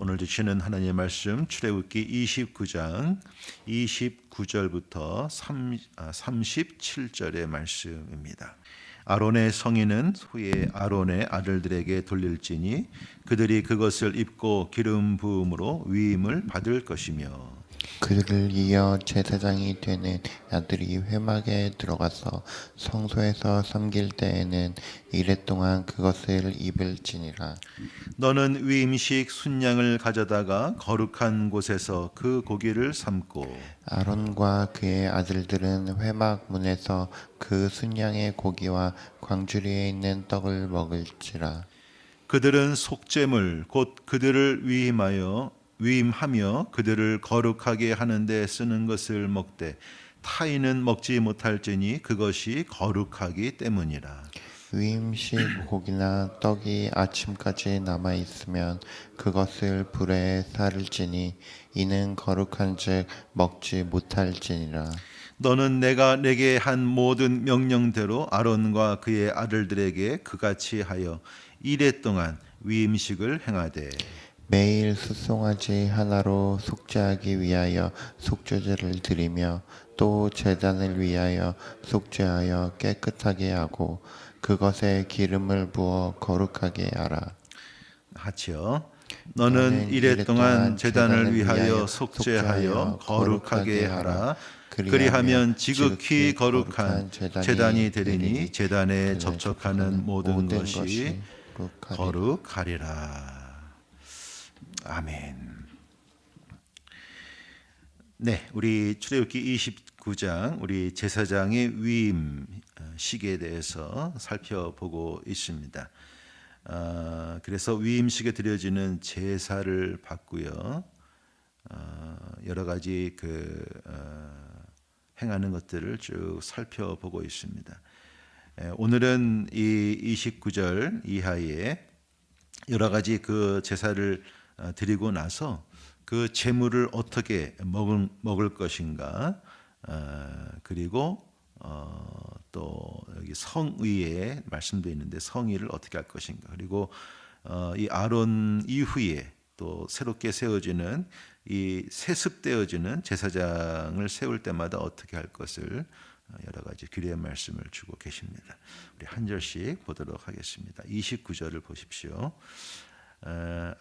오늘 주시는 하나님의 말씀 출애굽기 29장 29절부터 37절의 말씀입니다. 아론의 성인은 후에 아론의 아들들에게 돌릴지니 그들이 그것을 입고 기름 부음으로 위임을 받을 것이며 그들을 이어 제사장이 되는 아들이 회막에 들어가서 성소에서 섬길 때에는 이레 동안 그것을 입을지니라. 너는 위임식 순양을 가져다가 거룩한 곳에서 그 고기를 삶고 아론과 그의 아들들은 회막 문에서 그 순양의 고기와 광주리에 있는 떡을 먹을지라. 그들은 속죄물 곧 그들을 위임하며 그들을 거룩하게 하는 데 쓰는 것을 먹되 타인은 먹지 못할지니 그것이 거룩하기 때문이라. 위임식 고기나 떡이 아침까지 남아 있으면 그것을 불에 살을지니 이는 거룩한즉 먹지 못할지니라. 너는 내가 내게 한 모든 명령대로 아론과 그의 아들들에게 그같이 하여 이레 동안 위임식을 행하되 매일 숫송아지 하나로 속죄하기 위하여 속죄제를 드리며 또 제단을 위하여 속죄하여 깨끗하게 하고 그것에 기름을 부어 거룩하게 하라. 하치어 너는 이레 동안 제단을 위하여 속죄하여 거룩하게 하라. 그리하면 지극히 거룩한 제단이 되리니 제단에 접촉하는 모든 것이 거룩하리라. 아멘. 네, 우리 출애굽기 29장 우리 제사장의 위임식에 대해서 살펴보고 있습니다. 그래서 위임식에 드려지는 제사를 받고요. 여러 가지 행하는 것들을 쭉 살펴보고 있습니다. 오늘은 이 29절 이하에 여러 가지 그 제사를 드리고 나서 그 제물을 어떻게 먹을 것인가, 그리고 또 여기 성의에 말씀되어 있는데 성의를 어떻게 할 것인가, 그리고 이 아론 이후에 또 새롭게 세워지는 이 세습되어지는 제사장을 세울 때마다 어떻게 할 것을 여러 가지 규례의 말씀을 주고 계십니다. 우리 한 절씩 보도록 하겠습니다. 29절을 보십시오.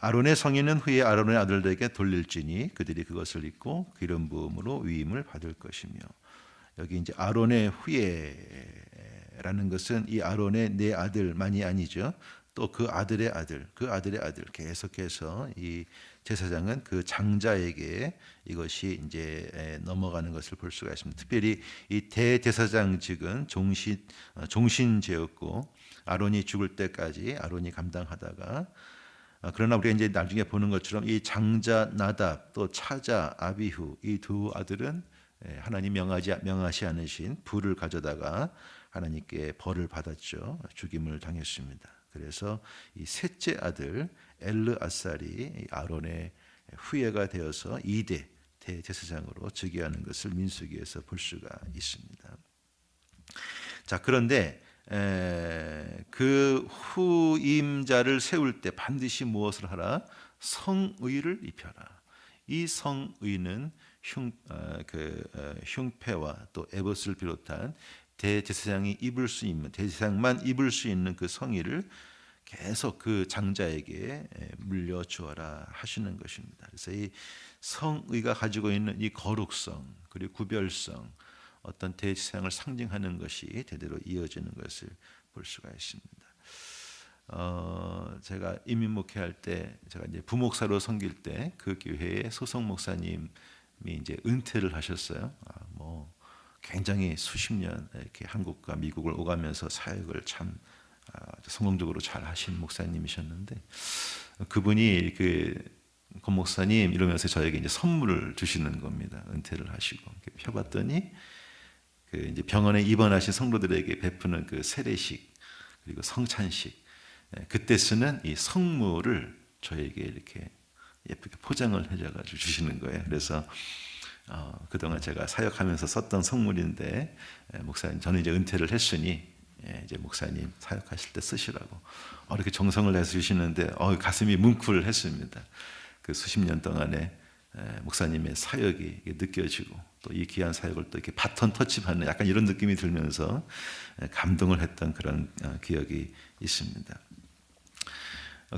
아론의 성인은 후에 아론의 아들들에게 돌릴지니 그들이 그것을 입고 기름 부음으로 위임을 받을 것이며, 여기 이제 아론의 후예라는 것은 이 아론의 네 아들만이 아니죠. 또 그 아들의 아들, 그 아들의 아들, 계속해서 이 제사장은 그 장자에게 이것이 이제 넘어가는 것을 볼 수가 있습니다. 특별히 이 대제사장직은 종신제였고 아론이 죽을 때까지 아론이 감당하다가, 그러나 우리가 이제 나중에 보는 것처럼 이 장자 나답 또 차자 아비후 이 두 아들은 하나님 명하시 않으신 불을 가져다가 하나님께 벌을 받았죠. 죽임을 당했습니다. 그래서 이 셋째 아들 엘르아살이 아론의 후예가 되어서 2대 대제사장으로 즉위하는 것을 민수기에서 볼 수가 있습니다. 자, 그런데 그 후임자를 세울 때 반드시 무엇을 하라? 성의를 입혀라. 이 성의는 흉패와 또 에봇을 비롯한 대제사장이 입을 수 있는, 대제사장만 입을 수 있는 그 성의를 계속 그 장자에게 물려주어라 하시는 것입니다. 그래서 이 성의가 가지고 있는 이 거룩성 그리고 구별성, 어떤 대제사장을 상징하는 것이 대대로 이어지는 것을 볼 수가 있습니다. 제가 임임 목회할 때, 제가 이제 부목사로 섬길 때 그 교회에 소속 목사님이 이제 은퇴를 하셨어요. 굉장히 수십 년 이렇게 한국과 미국을 오가면서 사역을 참 성공적으로 잘 하신 목사님이셨는데, 그분이 권 목사님 이러면서 저에게 이제 선물을 주시는 겁니다. 은퇴를 하시고 펴봤더니 이제 병원에 입원하신 성도들에게 베푸는 그 세례식 그리고 성찬식, 그때 쓰는 이 성물을 저에게 이렇게 예쁘게 포장을 해줘가지고 주시는 거예요. 그래서 그동안 제가 사역하면서 썼던 성물인데, 목사님 저는 이제 은퇴를 했으니 이제 목사님 사역하실 때 쓰시라고 이렇게 정성을 내서 주시는데 가슴이 뭉클했습니다. 그 수십 년 동안의 목사님의 사역이 느껴지고 또 이 귀한 사역을 또 이렇게 바톤 터치받는 약간 이런 느낌이 들면서 감동을 했던 그런 기억이 있습니다.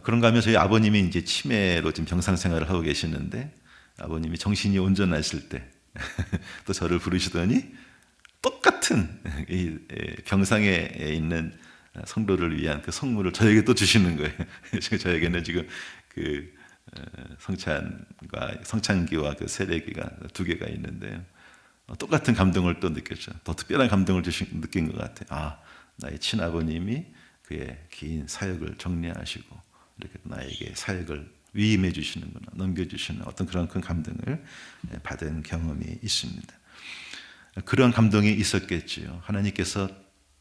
그런가 하면 저희 아버님이 이제 치매로 지금 병상 생활을 하고 계시는데 아버님이 정신이 온전하실 때 또 저를 부르시더니 똑같은 이 병상에 있는 성도를 위한 그 성물을 저에게 또 주시는 거예요. 저에게는 지금 그 성찬기와 그 세례기가 두 개가 있는데요. 똑같은 감동을 또 느꼈죠. 더 특별한 감동을 느낀 것 같아요. 아, 나의 친아버님이 그의 긴 사역을 정리하시고 이렇게 나에게 사역을 위임해 주시는구나, 넘겨주시는 어떤 그런 큰 감동을 받은 경험이 있습니다. 그런 감동이 있었겠지요. 하나님께서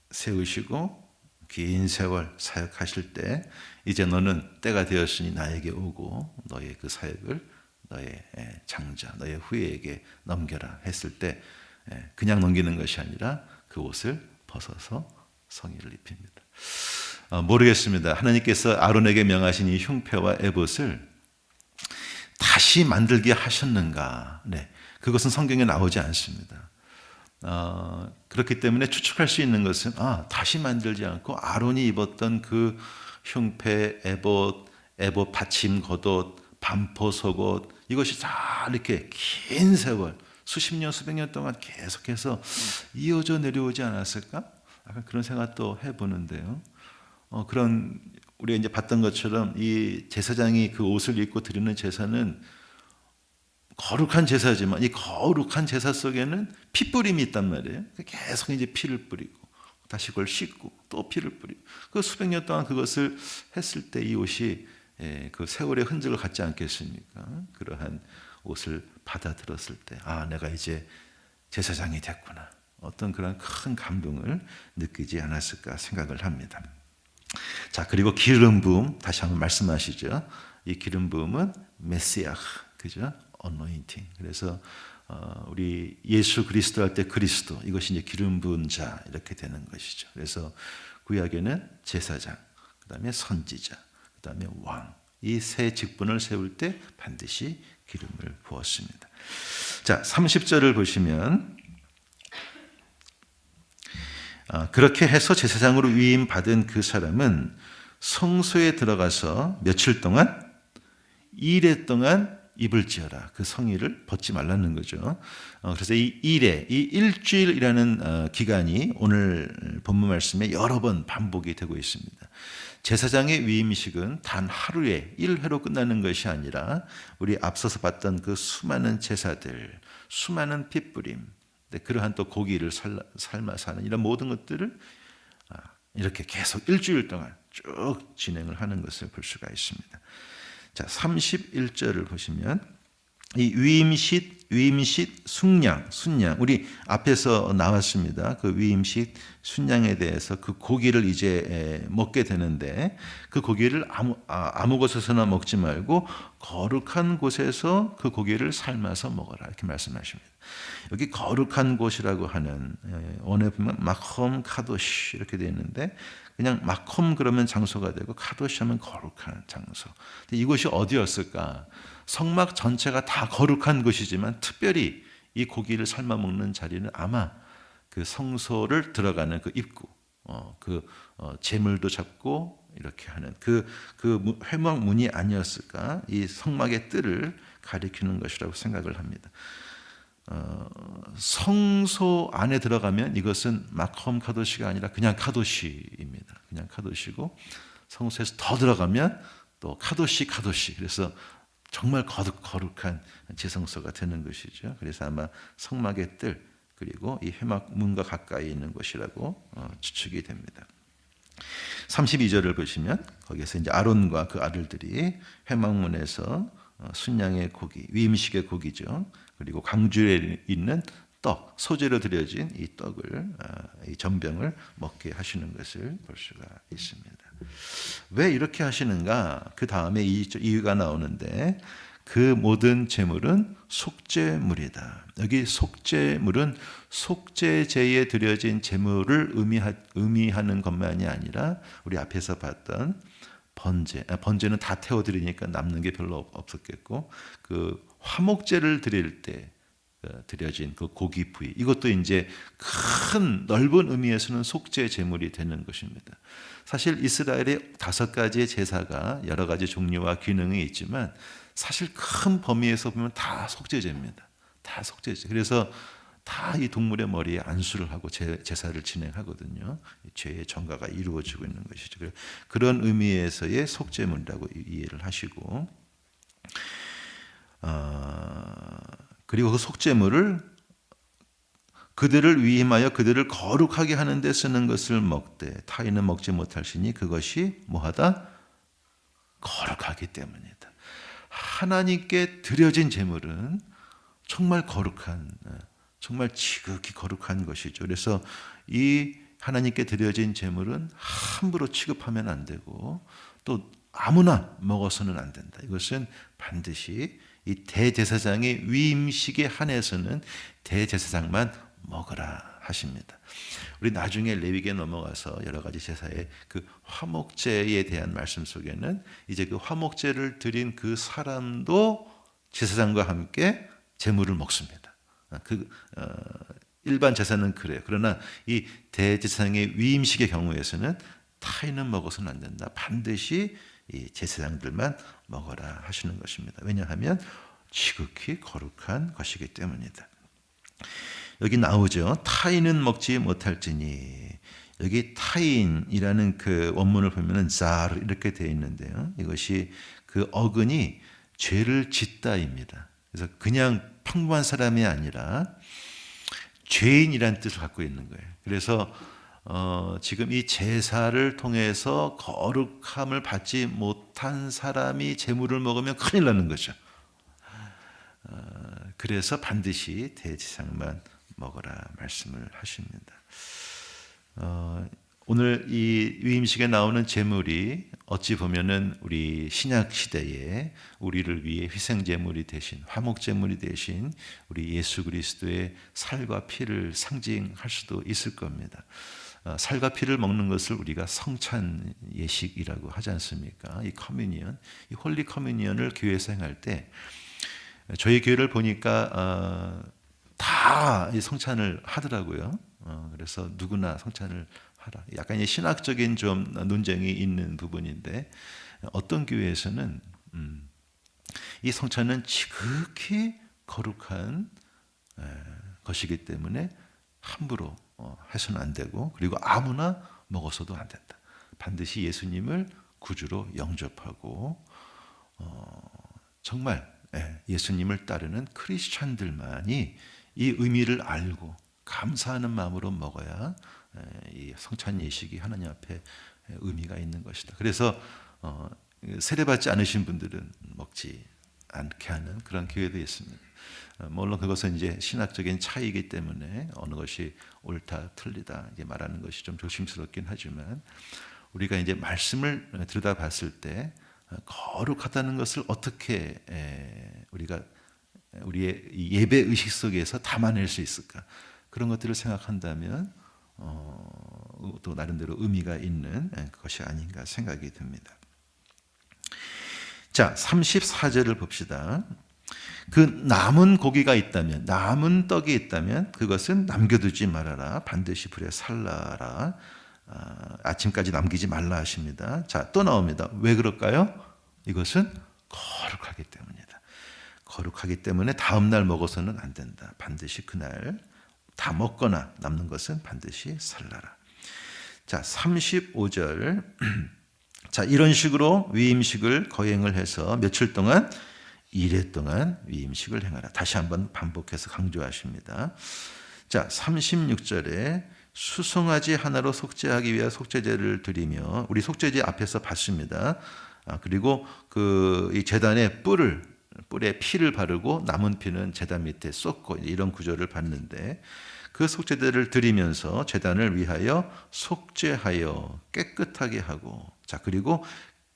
세우시고 긴 세월 사역하실 때 이제 너는 때가 되었으니 나에게 오고 너의 그 사역을 너의 장자, 너의 후예에게 넘겨라 했을 때 그냥 넘기는 것이 아니라 그 옷을 벗어서 성의를 입힙니다. 모르겠습니다. 하나님께서 아론에게 명하신 이 흉패와 에봇을 다시 만들게 하셨는가? 네, 그것은 성경에 나오지 않습니다. 그렇기 때문에 추측할 수 있는 것은 다시 만들지 않고 아론이 입었던 그 흉패, 에봇 받침 겉옷, 반포 속옷 이것이 다 이렇게 긴 세월 수십 년 수백 년 동안 계속해서 이어져 내려오지 않았을까? 약간 그런 생각도 해보는데요. 그런 우리가 이제 봤던 것처럼 이 제사장이 그 옷을 입고 드리는 제사는 거룩한 제사지만 이 거룩한 제사 속에는 피뿌림이 있단 말이에요. 계속 이제 피를 뿌리고 다시 그걸 씻고 또 피를 뿌리고 그 수백 년 동안 그것을 했을 때 이 옷이 그 세월의 흔적을 갖지 않겠습니까? 그러한 옷을 받아들었을 때 내가 이제 제사장이 됐구나. 어떤 그런 큰 감동을 느끼지 않았을까 생각을 합니다. 자, 그리고 기름 부음 다시 한번 말씀하시죠. 이 기름 부음은 메시아, 그죠? 어노인팅. 그래서 우리 예수 그리스도 할 때 그리스도 이것이 이제 기름 부은 자 이렇게 되는 것이죠. 그래서 구약에는 제사장, 그다음에 선지자, 그다음에 왕. 이 세 직분을 세울 때 반드시 기름을 부었습니다. 자, 30절을 보시면 그렇게 해서 제사장으로 위임 받은 그 사람은 성소에 들어가서 며칠 동안 2일 동안 입을지어라. 그 성의를 벗지 말라는 거죠. 그래서 이 일회, 이 일주일이라는 기간이 오늘 본문 말씀에 여러 번 반복이 되고 있습니다. 제사장의 위임식은 단 하루에 1회로 끝나는 것이 아니라 우리 앞서서 봤던 그 수많은 제사들, 수많은 핏부림, 그러한 또 고기를 삶아서 하는 이런 모든 것들을 이렇게 계속 일주일 동안 쭉 진행을 하는 것을 볼 수가 있습니다. 자, 31절을 보시면 이 위임식 순양 우리 앞에서 나왔습니다. 그 위임식 순양에 대해서 그 고기를 이제 먹게 되는데 그 고기를 아무 곳에서나 먹지 말고 거룩한 곳에서 그 고기를 삶아서 먹어라 이렇게 말씀하십니다. 여기 거룩한 곳이라고 하는 원에 보면 마콤 카도시 이렇게 되어 있는데 그냥 마콤 그러면 장소가 되고 카도시 하면 거룩한 장소. 근데 이곳이 어디였을까? 성막 전체가 다 거룩한 곳이지만 특별히 이 고기를 삶아 먹는 자리는 아마 그 성소를 들어가는 그 입구, 제물도 잡고 이렇게 하는 그 회막 문이 아니었을까? 이 성막의 뜰을 가리키는 것이라고 생각을 합니다. 성소 안에 들어가면 이것은 마콤 카도시가 아니라 그냥 카도시입니다. 그냥 카도시고 성소에서 더 들어가면 또 카도시 그래서 정말 거룩한 지성소가 되는 것이죠. 그래서 아마 성막의 뜰 그리고 이 회막 문과 가까이 있는 곳이라고 추측이 됩니다. 32절을 보시면 거기에서 이제 아론과 그 아들들이 회막문에서 순양의 고기, 위임식의 고기죠. 그리고 강주에 있는 떡, 소재로 드려진 이 떡을, 이 전병을 먹게 하시는 것을 볼 수가 있습니다. 왜 이렇게 하시는가? 그 다음에 이유가 나오는데 그 모든 제물은 속죄물이다. 여기 속죄물은 속죄제에 드려진 제물을 의미하는 것만이 아니라 우리 앞에서 봤던 번제는 다 태워드리니까 남는 게 별로 없었겠고, 그 화목제를 드릴 때 드려진 그 고기 부위, 이것도 이제 큰 넓은 의미에서는 속죄 제물이 되는 것입니다. 사실 이스라엘의 5가지의 제사가 여러 가지 종류와 기능이 있지만 사실 큰 범위에서 보면 다 속죄제입니다. 다 속죄제. 그래서 다 이 동물의 머리에 안수를 하고 제사를 진행하거든요. 죄의 전가가 이루어지고 있는 것이죠. 그런 의미에서의 속죄물이라고 이해를 하시고, 그리고 그 속죄물을 그들을 위임하여 그들을 거룩하게 하는 데 쓰는 것을 먹되 타인은 먹지 못할시니 그것이 뭐하다? 거룩하기 때문이다. 하나님께 드려진 제물은 정말 거룩한, 정말 지극히 거룩한 것이죠. 그래서 이 하나님께 드려진 제물은 함부로 취급하면 안 되고 또 아무나 먹어서는 안 된다. 이것은 반드시 이 대제사장의 위임식에 한해서는 대제사장만 먹으라 하십니다. 우리 나중에 레위기에 넘어가서 여러 가지 제사의 그 화목제에 대한 말씀 속에는 이제 그 화목제를 드린 그 사람도 제사장과 함께 제물을 먹습니다. 일반 제사는 그래요. 그러나 이 대제사장의 위임식의 경우에서는 타인은 먹어서는 안 된다. 반드시 이 제사장들만 먹어라 하시는 것입니다. 왜냐하면 지극히 거룩한 것이기 때문이다. 여기 나오죠. 타인은 먹지 못할지니. 여기 타인이라는 그 원문을 보면은 자르 이렇게 되어 있는데요. 이것이 그 어근이 죄를 짓다입니다. 그래서 그냥 평범한 사람이 아니라 죄인이라는 뜻을 갖고 있는 거예요. 그래서 지금 이 제사를 통해서 거룩함을 받지 못한 사람이 제물을 먹으면 큰일 나는 거죠. 그래서 반드시 대제사장만 먹으라 말씀을 하십니다. 오늘 이 위임식에 나오는 제물이 어찌 보면은 우리 신약 시대에 우리를 위해 희생 제물이 되신 화목 제물이 되신 우리 예수 그리스도의 살과 피를 상징할 수도 있을 겁니다. 살과 피를 먹는 것을 우리가 성찬 예식이라고 하지 않습니까? 이 커뮤니언, 이 홀리 커뮤니언을 교회에서 행할 때 저희 교회를 보니까 다 이 성찬을 하더라고요. 그래서 누구나 성찬을 하라. 약간 신학적인 좀 논쟁이 있는 부분인데 어떤 교회에서는 이 성찬은 지극히 거룩한 것이기 때문에 함부로 해서는 안 되고 그리고 아무나 먹어서도 안 된다. 반드시 예수님을 구주로 영접하고 정말 예수님을 따르는 크리스찬들만이 이 의미를 알고 감사하는 마음으로 먹어야 이 성찬 예식이 하나님 앞에 의미가 있는 것이다. 그래서 세례받지 않으신 분들은 먹지 않게 하는 그런 교회도 있습니다. 물론 그것은 이제 신학적인 차이이기 때문에 어느 것이 옳다 틀리다 이제 말하는 것이 좀 조심스럽긴 하지만 우리가 이제 말씀을 들여다봤을 때 거룩하다는 것을 어떻게 우리가 우리의 예배 의식 속에서 담아낼 수 있을까? 그런 것들을 생각한다면 또 나름대로 의미가 있는 것이 아닌가 생각이 듭니다. 자, 34절을 봅시다. 그 남은 고기가 있다면, 남은 떡이 있다면 그것은 남겨두지 말아라. 반드시 불에 살라라. 아침까지 남기지 말라 하십니다. 자, 또 나옵니다. 왜 그럴까요? 이것은 거룩하기 때문이다. 거룩하기 때문에 다음 날 먹어서는 안 된다. 반드시 그날 다 먹거나 남는 것은 반드시 살라라. 자, 35절. 자, 이런 식으로 위임식을 거행을 해서 며칠 동안 1회 동안 위임식을 행하라. 다시 한번 반복해서 강조하십니다. 자, 36절에 수송아지 하나로 속죄하기 위해 속죄제를 드리며 우리 속죄제 앞에서 봤습니다. 그리고 이 제단에 뿔에 피를 바르고 남은 피는 제단 밑에 쏟고 이런 구조를 봤는데 그 속죄제를 드리면서 제단을 위하여 속죄하여 깨끗하게 하고 자 그리고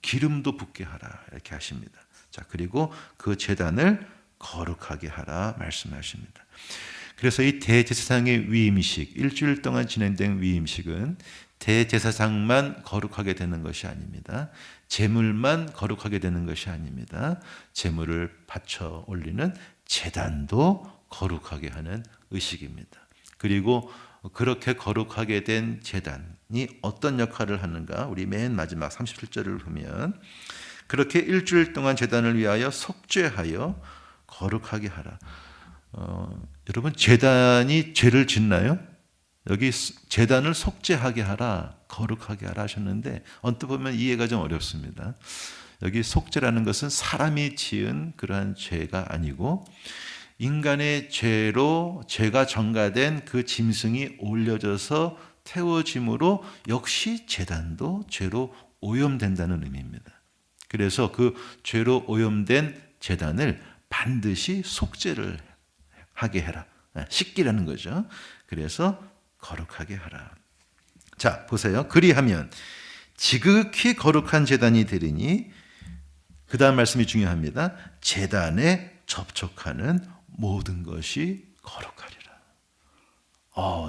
기름도 붓게 하라 이렇게 하십니다. 자 그리고 그 제단을 거룩하게 하라 말씀하십니다. 그래서 이 대제사장의 위임식 일주일 동안 진행된 위임식은 대제사장만 거룩하게 되는 것이 아닙니다. 제물만 거룩하게 되는 것이 아닙니다. 제물을 바쳐 올리는 제단도 거룩하게 하는 의식입니다. 그리고 그렇게 거룩하게 된 제단이 어떤 역할을 하는가? 우리 맨 마지막 37절을 보면 그렇게 일주일 동안 제단을 위하여 속죄하여 거룩하게 하라. 여러분 제단이 죄를 짓나요? 여기 제단을 속죄하게 하라, 거룩하게 하라 하셨는데 언뜻 보면 이해가 좀 어렵습니다. 여기 속죄라는 것은 사람이 지은 그러한 죄가 아니고 인간의 죄로 죄가 전가된 그 짐승이 올려져서 태워짐으로 역시 제단도 죄로 오염된다는 의미입니다. 그래서 그 죄로 오염된 제단을 반드시 속죄를 하게 해라. 씻기라는 거죠. 그래서 거룩하게 하라. 자, 보세요. 그리하면 지극히 거룩한 제단이 되리니 그 다음 말씀이 중요합니다. 제단에 접촉하는 모든 것이 거룩하리라.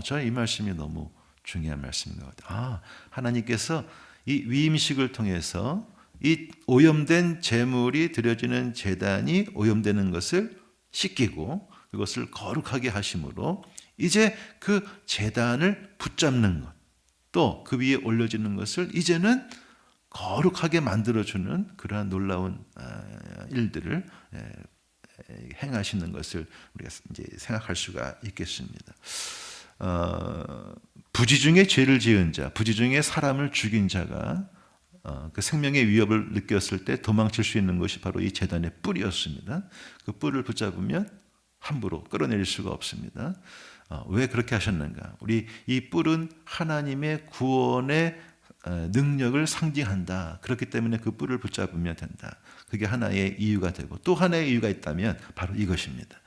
저 이 말씀이 너무 중요한 말씀인 것 같아요. 하나님께서 이 위임식을 통해서 이 오염된 제물이 드려지는 제단이 오염되는 것을 씻기고 그것을 거룩하게 하심으로 이제 그 제단을 붙잡는 것, 또 그 위에 올려지는 것을 이제는 거룩하게 만들어주는 그러한 놀라운 일들을 행하시는 것을 우리가 이제 생각할 수가 있겠습니다. 부지 중에 죄를 지은 자, 부지 중에 사람을 죽인 자가 그 생명의 위협을 느꼈을 때 도망칠 수 있는 것이 바로 이 제단의 뿔이었습니다. 그 뿔을 붙잡으면 함부로 끌어내릴 수가 없습니다. 왜 그렇게 하셨는가? 우리 이 뿔은 하나님의 구원의 능력을 상징한다. 그렇기 때문에 그 뿔을 붙잡으면 된다. 그게 하나의 이유가 되고 또 하나의 이유가 있다면 바로 이것입니다.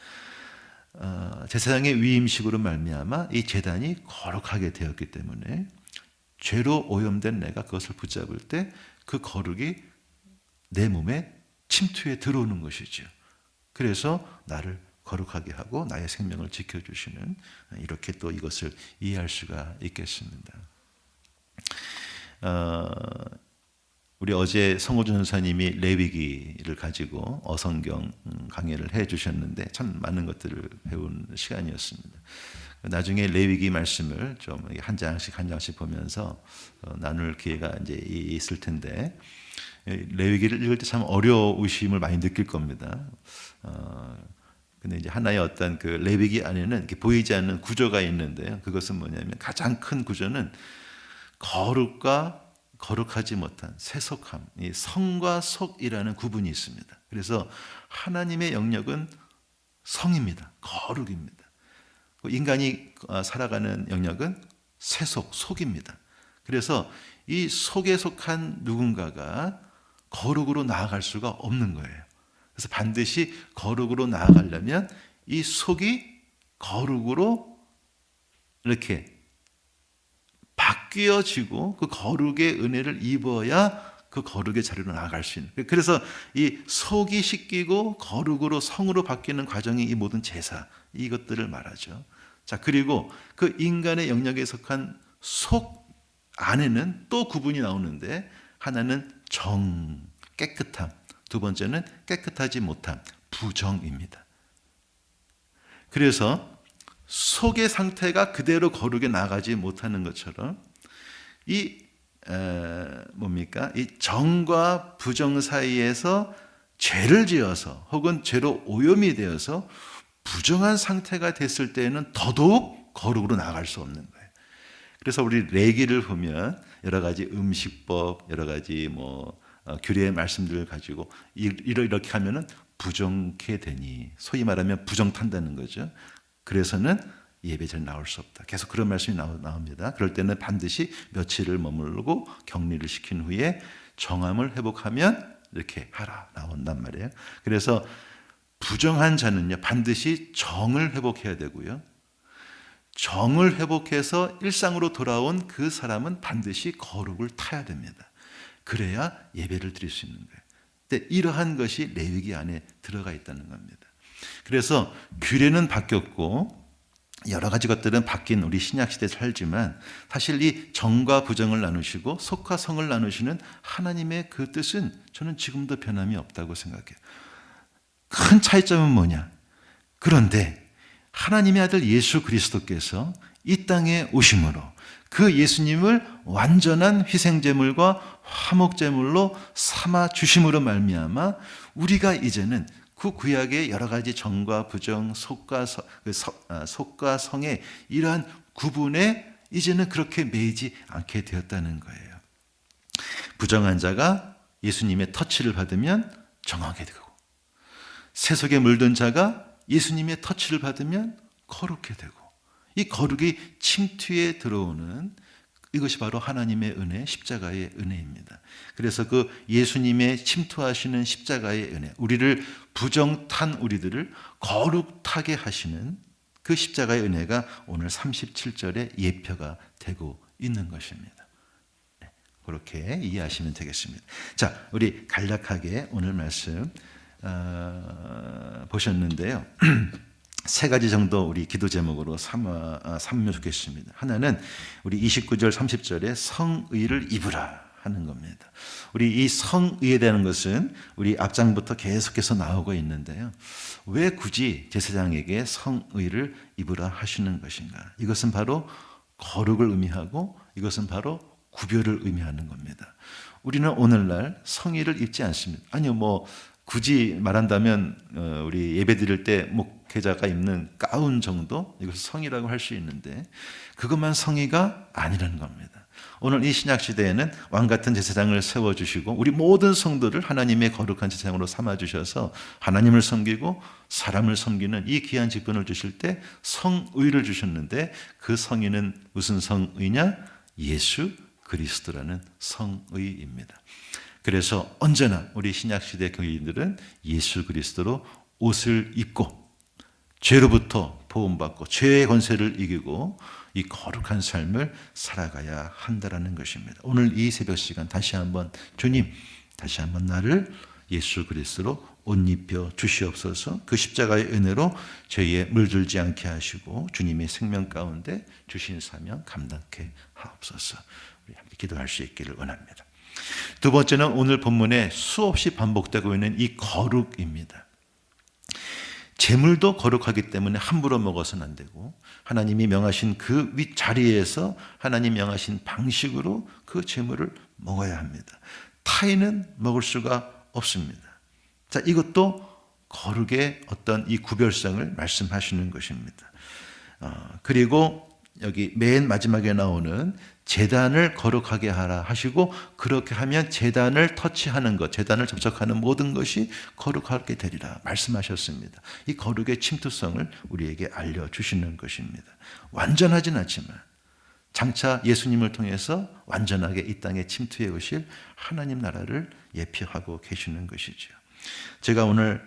제사장의 위임식으로 말미암아 이 제단이 거룩하게 되었기 때문에 죄로 오염된 내가 그것을 붙잡을 때 그 거룩이 내 몸에 침투해 들어오는 것이죠. 그래서 나를 거룩하게 하고 나의 생명을 지켜주시는 이렇게 또 이것을 이해할 수가 있겠습니다. 우리 어제 성호준 전사님이 레위기를 가지고 어성경 강의를 해주셨는데 참 많은 것들을 배운 시간이었습니다. 나중에 레위기 말씀을 좀 한 장씩 한 장씩 보면서 나눌 기회가 이제 있을 텐데 레위기를 읽을 때 참 어려우심을 많이 느낄 겁니다. 근데 이제 하나의 어떤 그 레위기 안에는 이렇게 보이지 않는 구조가 있는데요. 그것은 뭐냐면 가장 큰 구조는 거룩과 거룩하지 못한 세속함, 이 성과 속이라는 구분이 있습니다. 그래서 하나님의 영역은 성입니다. 거룩입니다. 인간이 살아가는 영역은 세속, 속입니다. 그래서 이 속에 속한 누군가가 거룩으로 나아갈 수가 없는 거예요. 그래서 반드시 거룩으로 나아가려면 이 속이 거룩으로 이렇게 바뀌어지고 그 거룩의 은혜를 입어야 그 거룩의 자리로 나아갈 수 있는. 그래서 이 속이 씻기고 거룩으로 성으로 바뀌는 과정이 이 모든 제사, 이것들을 말하죠. 자, 그리고 그 인간의 영역에 속한 속 안에는 또 구분이 나오는데 하나는 정, 깨끗함, 두 번째는 깨끗하지 못함, 부정입니다. 그래서 속의 상태가 그대로 거룩에 나가지 못하는 것처럼 이 이 정과 부정 사이에서 죄를 지어서 혹은 죄로 오염이 되어서 부정한 상태가 됐을 때에는 더더욱 거룩으로 나갈 수 없는 거예요. 그래서 우리 레기를 보면 여러 가지 음식법, 여러 가지 규례의 말씀들을 가지고 이렇게 하면은 부정케 되니, 소위 말하면 부정탄다는 거죠. 그래서는 예배 잘 나올 수 없다. 계속 그런 말씀이 나옵니다. 그럴 때는 반드시 며칠을 머무르고 격리를 시킨 후에 정함을 회복하면 이렇게 하라 나온단 말이에요. 그래서 부정한 자는요 반드시 정을 회복해야 되고요. 정을 회복해서 일상으로 돌아온 그 사람은 반드시 거룩을 타야 됩니다. 그래야 예배를 드릴 수 있는 거예요. 근데 이러한 것이 레위기 안에 들어가 있다는 겁니다. 그래서 규례는 바뀌었고 여러 가지 것들은 바뀐 우리 신약 시대에 살지만 사실 이 정과 부정을 나누시고 속과 성을 나누시는 하나님의 그 뜻은 저는 지금도 변함이 없다고 생각해요. 큰 차이점은 뭐냐? 그런데 하나님의 아들 예수 그리스도께서 이 땅에 오심으로 그 예수님을 완전한 희생제물과 화목제물로 삼아 주심으로 말미암아 우리가 이제는 그 구약의 여러 가지 정과 부정, 속과 성의 이러한 구분에 이제는 그렇게 매이지 않게 되었다는 거예요. 부정한 자가 예수님의 터치를 받으면 정하게 되고, 세속에 물든 자가 예수님의 터치를 받으면 거룩게 되고, 이 거룩이 침투에 들어오는 이것이 바로 하나님의 은혜, 십자가의 은혜입니다. 그래서 그 예수님의 침투하시는 십자가의 은혜, 우리를 부정탄 우리들을 거룩하게 하시는 그 십자가의 은혜가 오늘 37절의 예표가 되고 있는 것입니다. 네, 그렇게 이해하시면 되겠습니다. 자, 우리 간략하게 오늘 말씀 보셨는데요. 세 가지 정도 우리 기도 제목으로 삼으면 좋겠습니다. 하나는 우리 29절 30절에 성의를 입으라 하는 겁니다. 우리 이 성의에 대한 것은 우리 앞장부터 계속해서 나오고 있는데요. 왜 굳이 제사장에게 성의를 입으라 하시는 것인가? 이것은 바로 거룩을 의미하고 이것은 바로 구별을 의미하는 겁니다. 우리는 오늘날 성의를 입지 않습니다. 아니요, 뭐 굳이 말한다면 우리 예배 드릴 때 목회자가 입는 가운 정도, 이것을 성의라고 할 수 있는데 그것만 성의가 아니라는 겁니다. 오늘 이 신약 시대에는 왕 같은 제사장을 세워주시고 우리 모든 성도를 하나님의 거룩한 제사장으로 삼아주셔서 하나님을 섬기고 사람을 섬기는 이 귀한 직분을 주실 때 성의를 주셨는데 그 성의는 무슨 성의냐? 예수 그리스도라는 성의입니다. 그래서 언제나 우리 신약시대 교인들은 예수 그리스도로 옷을 입고 죄로부터 보호받고 죄의 권세를 이기고 이 거룩한 삶을 살아가야 한다는 것입니다. 오늘 이 새벽 시간 다시 한번 주님, 다시 한번 나를 예수 그리스도로 옷 입혀 주시옵소서. 그 십자가의 은혜로 죄에 물들지 않게 하시고 주님의 생명 가운데 주신 사명 감당케 하옵소서. 우리 함께 기도할 수 있기를 원합니다. 두 번째는 오늘 본문에 수없이 반복되고 있는 이 거룩입니다. 제물도 거룩하기 때문에 함부로 먹어서는 안 되고 하나님이 명하신 그 윗자리에서 하나님 명하신 방식으로 그 제물을 먹어야 합니다. 타인은 먹을 수가 없습니다. 자, 이것도 거룩의 어떤 이 구별성을 말씀하시는 것입니다. 그리고 여기 맨 마지막에 나오는 제단을 거룩하게 하라 하시고 그렇게 하면 제단을 터치하는 것, 제단을 접촉하는 모든 것이 거룩하게 되리라 말씀하셨습니다. 이 거룩의 침투성을 우리에게 알려주시는 것입니다. 완전하진 않지만 장차 예수님을 통해서 완전하게 이 땅에 침투해 오실 하나님 나라를 예표하고 계시는 것이죠. 제가 오늘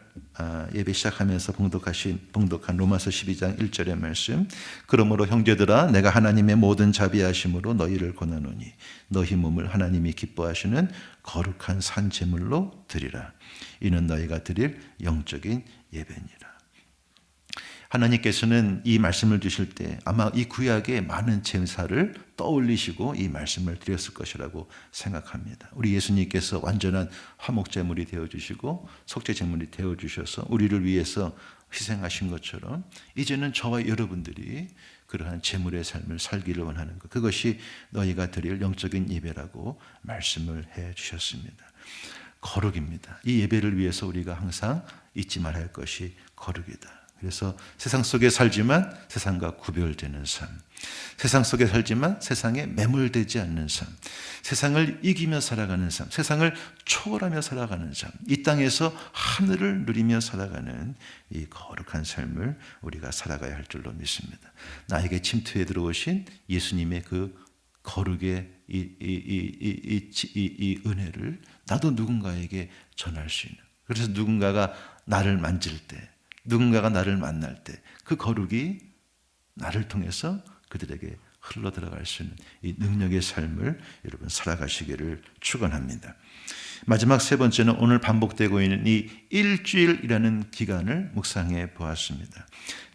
예배 시작하면서 봉독한 로마서 12장 1절의 말씀, 그러므로 형제들아 내가 하나님의 모든 자비하심으로 너희를 권하노니 너희 몸을 하나님이 기뻐하시는 거룩한 산 제물로 드리라. 이는 너희가 드릴 영적인 예배니라. 하나님께서는 이 말씀을 주실 때 아마 이 구약의 많은 제사를 떠올리시고 이 말씀을 드렸을 것이라고 생각합니다. 우리 예수님께서 완전한 화목제물이 되어주시고 속죄제물이 되어주셔서 우리를 위해서 희생하신 것처럼 이제는 저와 여러분들이 그러한 제물의 삶을 살기를 원하는 것, 그것이 너희가 드릴 영적인 예배라고 말씀을 해주셨습니다. 거룩입니다. 이 예배를 위해서 우리가 항상 잊지 말아야 할 것이 거룩이다. 그래서 세상 속에 살지만 세상과 구별되는 삶, 세상 속에 살지만 세상에 매몰되지 않는 삶, 세상을 이기며 살아가는 삶, 세상을 초월하며 살아가는 삶, 이 땅에서 하늘을 누리며 살아가는 이 거룩한 삶을 우리가 살아가야 할 줄로 믿습니다. 나에게 침투해 들어오신 예수님의 그 거룩의 이 은혜를 나도 누군가에게 전할 수 있는, 그래서 누군가가 나를 만질 때, 누군가가 나를 만날 때 그 거룩이 나를 통해서 그들에게 흘러 들어갈 수 있는 이 능력의 삶을 여러분 살아가시기를 축원합니다. 마지막 세 번째는 오늘 반복되고 있는 이 일주일이라는 기간을 묵상해 보았습니다.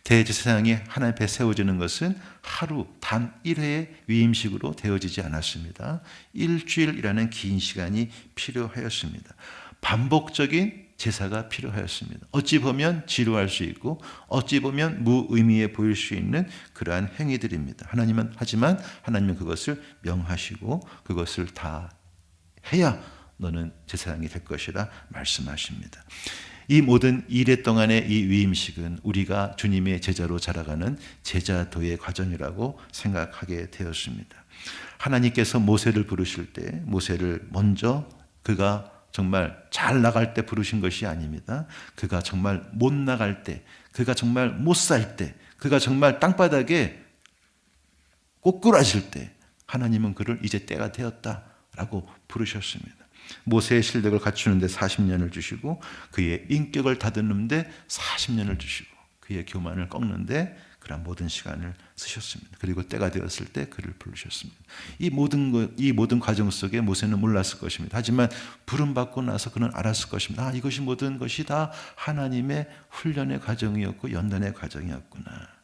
대제사장이 하나님 앞에 세워지는 것은 하루 단 1회의 위임식으로 되어지지 않았습니다. 일주일이라는 긴 시간이 필요하였습니다. 반복적인 제사가 필요하였습니다. 어찌 보면 지루할 수 있고 어찌 보면 무의미해 보일 수 있는 그러한 행위들입니다. 하지만 하나님은 그것을 명하시고 그것을 다 해야 너는 제사장이 될 것이라 말씀하십니다. 이 모든 이래 동안의 이 위임식은 우리가 주님의 제자로 자라가는 제자도의 과정이라고 생각하게 되었습니다. 하나님께서 모세를 부르실 때 모세를 먼저 그가 정말 잘 나갈 때 부르신 것이 아닙니다. 그가 정말 못 나갈 때, 그가 정말 못 살 때, 그가 정말 땅바닥에 꼬꾸라질 때 하나님은 그를 이제 때가 되었다라고 부르셨습니다. 모세의 실력을 갖추는데 40년을 주시고 그의 인격을 다듬는데 40년을 주시고 그의 교만을 꺾는데 그런 모든 시간을 쓰셨습니다. 그리고 때가 되었을 때 그를 부르셨습니다. 이 모든 과정 속에 모세는 몰랐을 것입니다. 하지만 부름받고 나서 그는 알았을 것입니다. 이것이 모든 것이 다 하나님의 훈련의 과정이었고 연단의 과정이었구나.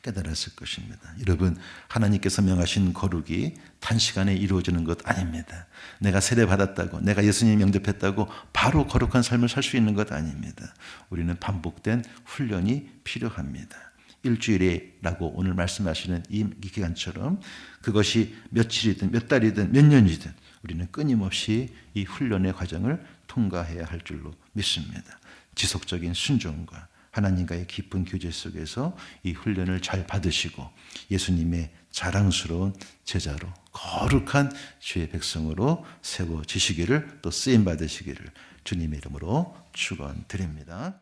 깨달았을 것입니다. 여러분, 하나님께서 명하신 거룩이 단시간에 이루어지는 것 아닙니다. 내가 세례받았다고, 내가 예수님 영접했다고 바로 거룩한 삶을 살 수 있는 것 아닙니다. 우리는 반복된 훈련이 필요합니다. 일주일이라고 오늘 말씀하시는 이 기간처럼 그것이 며칠이든 몇 달이든 몇 년이든 우리는 끊임없이 이 훈련의 과정을 통과해야 할 줄로 믿습니다. 지속적인 순종과 하나님과의 깊은 교제 속에서 이 훈련을 잘 받으시고 예수님의 자랑스러운 제자로 거룩한 주의 백성으로 세워지시기를 또 쓰임 받으시기를 주님의 이름으로 축원드립니다.